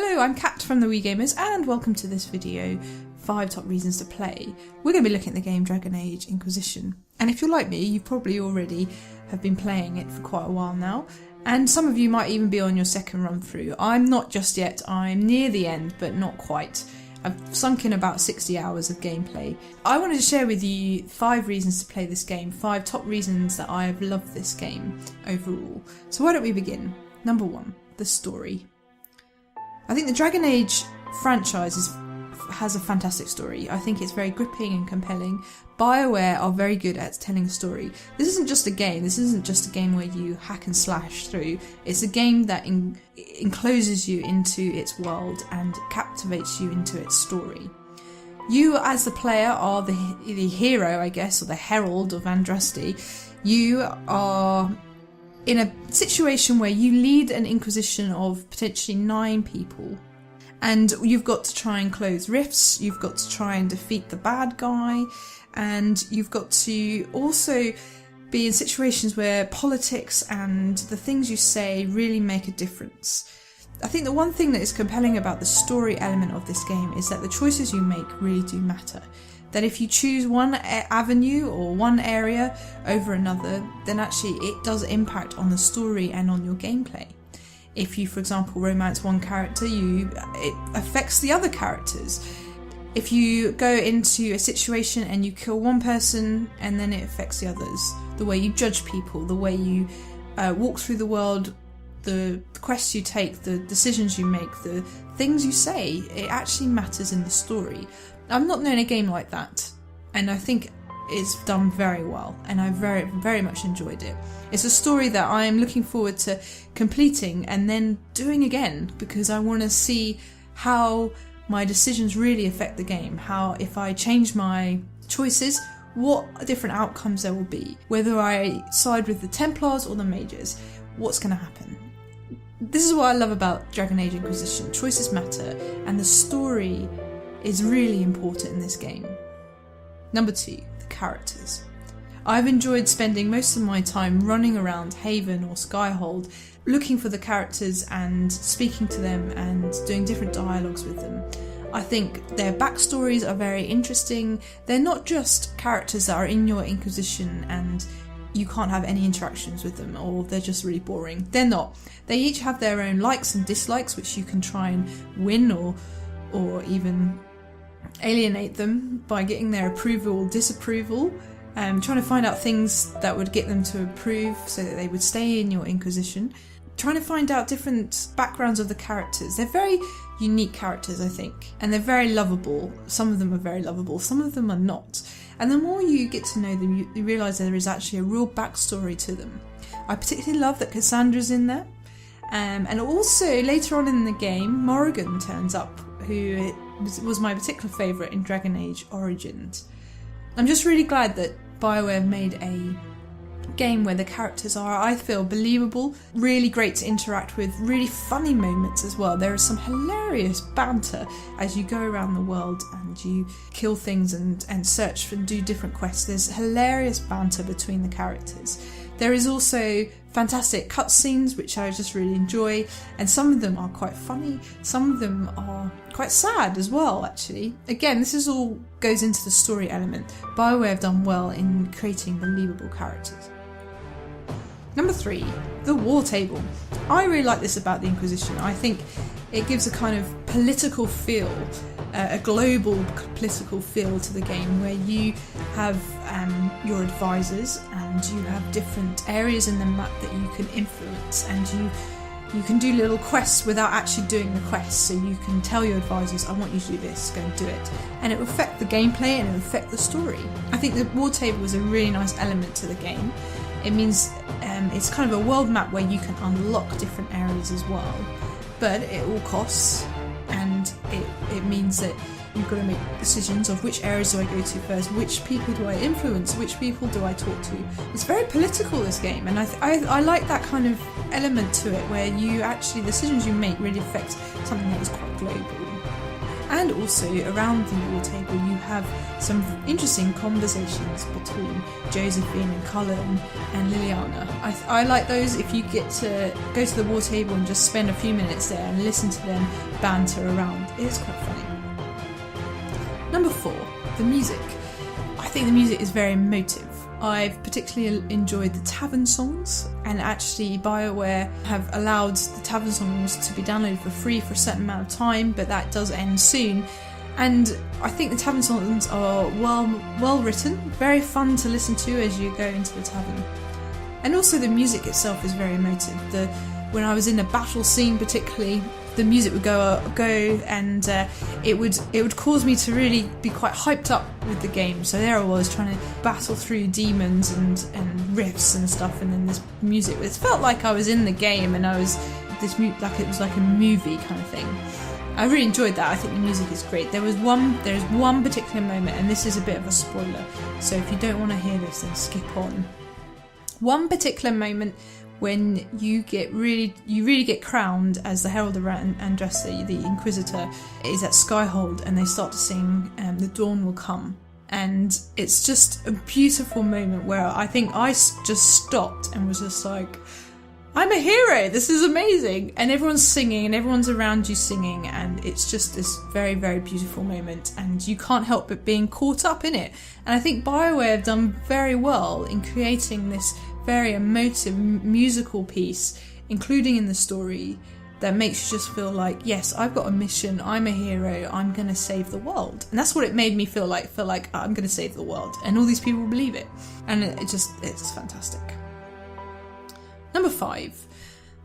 Hello, I'm Kat from the Wii Gamers and welcome to this video, 5 top reasons to play. We're going to be looking at the game Dragon Age Inquisition. And if you're like me, you probably already have been playing it for quite a while now. And some of you might even be on your second run through. I'm not just yet, I'm near the end, but not quite. I've sunk in about 60 hours of gameplay. I wanted to share with you 5 reasons to play this game, 5 top reasons that I have loved this game overall. So why don't we begin? Number 1, the story. I think the Dragon Age franchise has a fantastic story. I think it's very gripping and compelling. BioWare are very good at telling a story. This isn't just a game. This isn't just a game where you hack and slash through. It's a game that encloses you into its world and captivates you into its story. You, as the player, are the hero, I guess, or the herald of Andraste. You are in a situation where you lead an inquisition of potentially 9 people, and you've got to try and close rifts, you've got to try and defeat the bad guy, and you've got to also be in situations where politics and the things you say really make a difference. I think the one thing that is compelling about the story element of this game is that the choices you make really do matter. That if you choose one avenue or one area over another, then actually it does impact on the story and on your gameplay. If you, for example, romance one character, it affects the other characters. If you go into a situation and you kill one person, and then it affects the others. The way you judge people, the way you walk through the world, the quests you take, the decisions you make, the things you say, it actually matters in the story. I've not known a game like that, and I think it's done very well, and I very, very much enjoyed it. It's a story that I am looking forward to completing and then doing again, because I want to see how my decisions really affect the game, how if I change my choices, what different outcomes there will be, whether I side with the Templars or the Mages, what's going to happen. This is what I love about Dragon Age Inquisition. Choices matter, and the story is really important in this game. Number 2, the characters. I've enjoyed spending most of my time running around Haven or Skyhold, looking for the characters and speaking to them and doing different dialogues with them. I think their backstories are very interesting. They're not just characters that are in your Inquisition and you can't have any interactions with them, or they're just really boring. They're not. They each have their own likes and dislikes, which you can try and win or even alienate them by getting their approval or disapproval, trying to find out things that would get them to approve so that they would stay in your Inquisition, trying to find out different backgrounds of the characters. They're very unique characters, I think, and they're very lovable. Some of them are very lovable, some of them are not. And the more you get to know them, you realise there is actually a real backstory to them. I particularly love that Cassandra's in there, and also later on in the game, Morrigan turns up, who was my particular favourite in Dragon Age Origins. I'm just really glad that BioWare made a game where the characters are, I feel, believable, really great to interact with, really funny moments as well. There is some hilarious banter as you go around the world and you kill things and search and do different quests. There's hilarious banter between the characters. There is also fantastic cutscenes, which I just really enjoy, and some of them are quite funny, some of them are quite sad as well, actually. Again, this is all goes into the story element. BioWare have done well in creating believable characters. Number 3, the war table. I really like this about the Inquisition. I think it gives a kind of political feel, a global political feel to the game, where you have your advisors and you have different areas in the map that you can influence, and you can do little quests without actually doing the quests. So you can tell your advisors, I want you to do this, go and do it. And it will affect the gameplay and it will affect the story. I think the war table is a really nice element to the game. It means it's kind of a world map where you can unlock different areas as well, but it all costs, and it means that you've got to make decisions of which areas do I go to first, which people do I influence, which people do I talk to. It's very political, this game, and I like that kind of element to it, where you actually, the decisions you make really affect something that is quite global. And also around the war table you have some interesting conversations between Josephine and Cullen and Liliana. I like those if you get to go to the war table and just spend a few minutes there and listen to them banter around. It is quite funny. Number 4, the music. I think the music is very emotive. I've particularly enjoyed the tavern songs, and actually BioWare have allowed the tavern songs to be downloaded for free for a certain amount of time, but that does end soon. And I think the tavern songs are well written, very fun to listen to as you go into the tavern. And also the music itself is very emotive. When I was in a battle scene particularly, the music would go and it would cause me to really be quite hyped up with the game. So there I was trying to battle through demons and rifts and stuff, and then this music. It felt like I was in the game and I was like it was like a movie kind of thing. I really enjoyed that. I think the music is great. There's one particular moment, and this is a bit of a spoiler, so if you don't want to hear this, then skip on. One particular moment when you really get crowned as the Herald of Andraste, the Inquisitor, is at Skyhold, and they start to sing The Dawn Will Come. And it's just a beautiful moment where I think I just stopped and was just like, I'm a hero, this is amazing. And everyone's singing and everyone's around you singing, and it's just this very, very beautiful moment, and you can't help but being caught up in it. And I think BioWare have done very well in creating this very emotive musical piece, including in the story, that makes you just feel like, yes, I've got a mission, I'm a hero, I'm going to save the world. And that's what it made me feel like I'm going to save the world, and all these people believe it. And it's just fantastic. Number 5,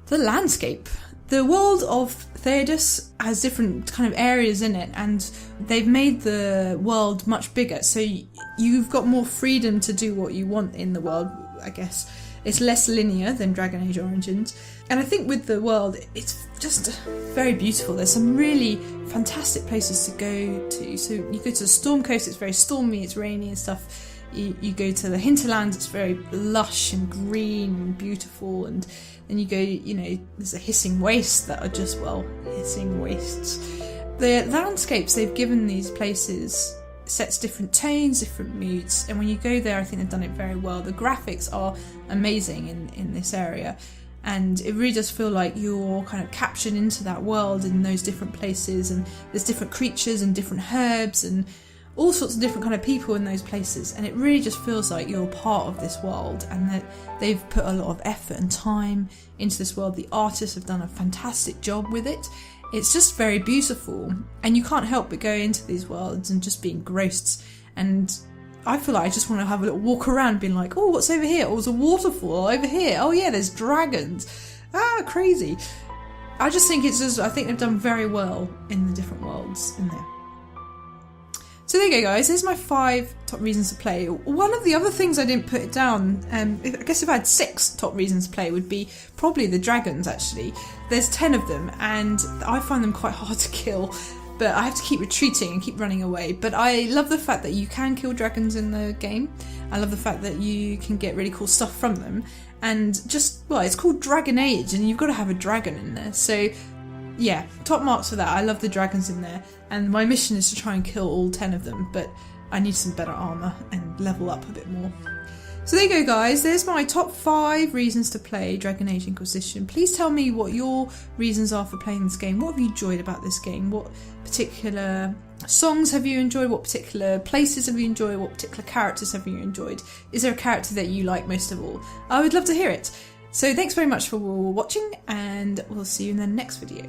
the landscape. The world of Theodos has different kind of areas in it, and they've made the world much bigger, so you've got more freedom to do what you want in the world, I guess. It's less linear than Dragon Age Origins, and I think with the world it's just very beautiful. There's some really fantastic places to go to. So you go to the Storm Coast, it's very stormy, it's rainy and stuff. You go to the hinterlands, it's very lush and green and beautiful, and then you go, there's a hissing waste that are just, hissing wastes. The landscapes they've given these places sets different tones, different moods, and when you go there I think they've done it very well. The graphics are amazing in this area, and it really does feel like you're kind of captured into that world in those different places, and there's different creatures and different herbs and all sorts of different kind of people in those places, and it really just feels like you're part of this world, and that they've put a lot of effort and time into this world. The artists have done a fantastic job with it. It's just very beautiful, and you can't help but go into these worlds and just be engrossed. And I feel like I just want to have a little walk around being like, oh, what's over here? Oh, there's a waterfall over here. Oh yeah, there's dragons. Crazy. I just think I think they've done very well in the different worlds in there. So there you go, guys. There's my 5 top reasons to play. One of the other things I didn't put it down, I guess if I had 6 top reasons to play, would be probably the dragons, actually. There's 10 of them, and I find them quite hard to kill, but I have to keep retreating and keep running away. But I love the fact that you can kill dragons in the game. I love the fact that you can get really cool stuff from them. And it's called Dragon Age, and you've got to have a dragon in there. So yeah, top marks for that. I love the dragons in there, and my mission is to try and kill all 10 of them, but I need some better armour and level up a bit more. So there you go, guys. There's my top 5 reasons to play Dragon Age Inquisition. Please tell me what your reasons are for playing this game. What have you enjoyed about this game? What particular songs have you enjoyed? What particular places have you enjoyed? What particular characters have you enjoyed? Is there a character that you like most of all? I would love to hear it. So thanks very much for watching, and we'll see you in the next video.